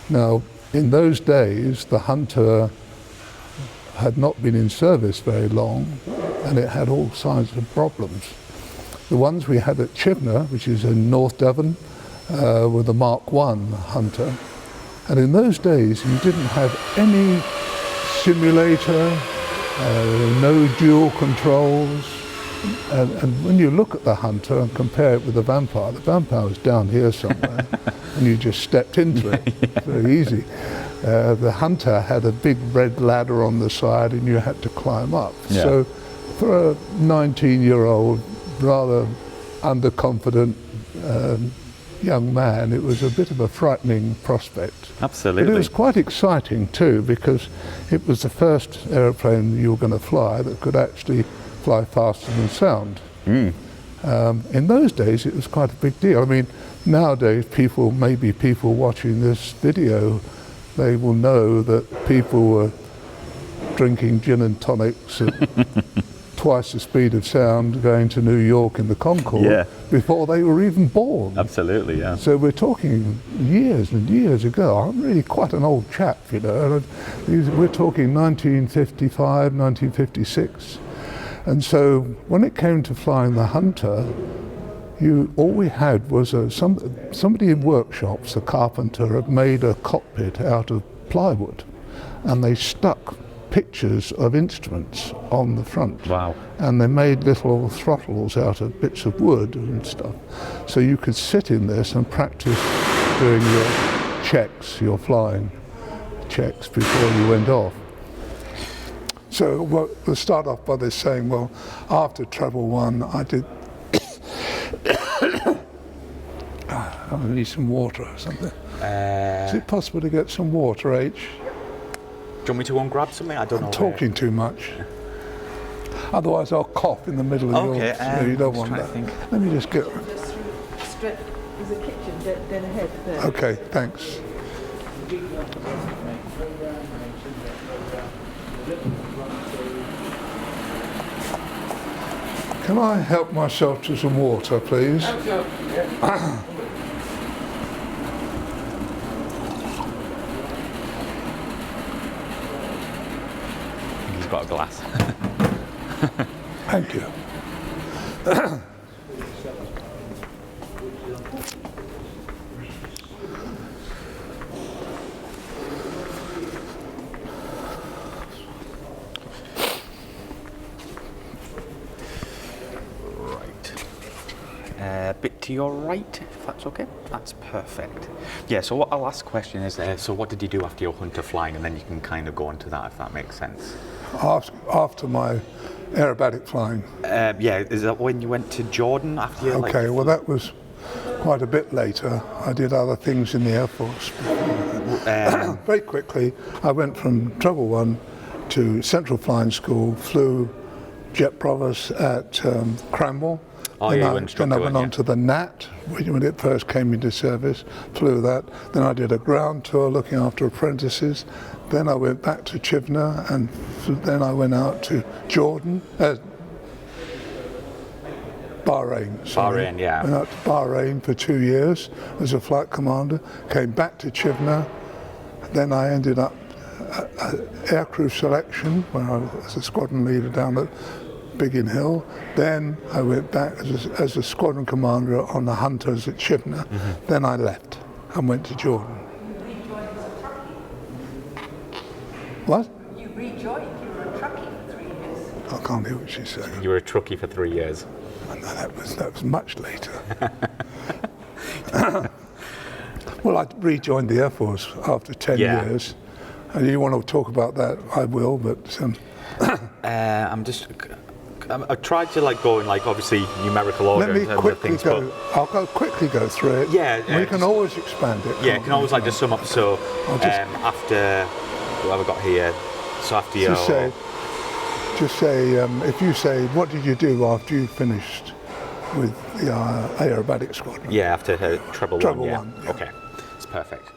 Now, in those days, the Hunter had not been in service very long, and it had all kinds of problems. The ones we had at Chibnall, which is in North Devon, were the Mark I Hunter. And in those days, you didn't have any simulator, no dual controls. And when you look at the Hunter and compare it with the Vampire was down here somewhere, and you just stepped into it. Very easy. The Hunter had a big red ladder on the side, and you had to climb up. Yeah. So for a 19-year-old, rather underconfident young man, it was a bit of a frightening prospect. Absolutely. But it was quite exciting too, because it was the first aeroplane you were going to fly that could actually fly faster than sound. In those days, it was quite a big deal. I mean, nowadays, maybe people watching this video, they will know that people were drinking gin and tonics at twice the speed of sound going to New York in the Concorde before they were even born. Absolutely, yeah. So we're talking years and years ago. I'm really quite an old chap, you know. We're talking 1955, 1956. And so when it came to flying the Hunter, all we had was somebody in workshops, a carpenter, had made a cockpit out of plywood, and they stuck pictures of instruments on the front. Wow. And they made little throttles out of bits of wood and stuff. So you could sit in this and practice doing your checks, your flying checks before you went off. So we'll start off by this saying, well, after Travel 1, I did... I need some water or something. Is it possible to get some water, H? Do you want me to go and grab something? I don't know. I'm talking too much. Otherwise I'll cough in the middle of yours. So you don't want that. Let me just get... There's a kitchen dead ahead there. Okay, thanks. Can I help myself to some water, please? He's got a glass. Thank you. A bit to your right, if that's okay. That's perfect. Yeah, so what our last question is, so what did you do after your Hunter flying? And then you can kind of go into that, if that makes sense. After my aerobatic flying? Yeah, is that when you went to Jordan after your... Okay, well that was quite a bit later. I did other things in the Air Force. Very quickly, I went from Travel 1 to Central Flying School, flew Jet Provost at Cranwell. Oh, then yeah, I went on to the NAT when it first came into service, flew that. Then I did a ground tour looking after apprentices. Then I went back to Chibnall, and then I went out to Jordan, Bahrain. Sorry. Bahrain, yeah. Went out to Bahrain for 2 years as a flight commander, came back to Chibnall. Then I ended up at aircrew selection, where I was a squadron leader down at Biggin Hill. Then I went back as a squadron commander on the Hunters at Chibnall. Then I left and went to Jordan. What? You rejoined, you were a truckie for 3 years. I can't hear what she's saying. You were a truckie for 3 years. No, that was much later. Well, I rejoined the Air Force after 10 years. And you want to talk about that, I will, but... I tried to go in obviously numerical order. Let me quickly go. I'll quickly go through it. Yeah. We can always expand it. Yeah, can always just sum up. So after what have I got here? So after your... Just say if you say what did you do after you finished with the aerobatic squadron? Yeah, after Treble 1. One. Yeah. Okay, it's perfect.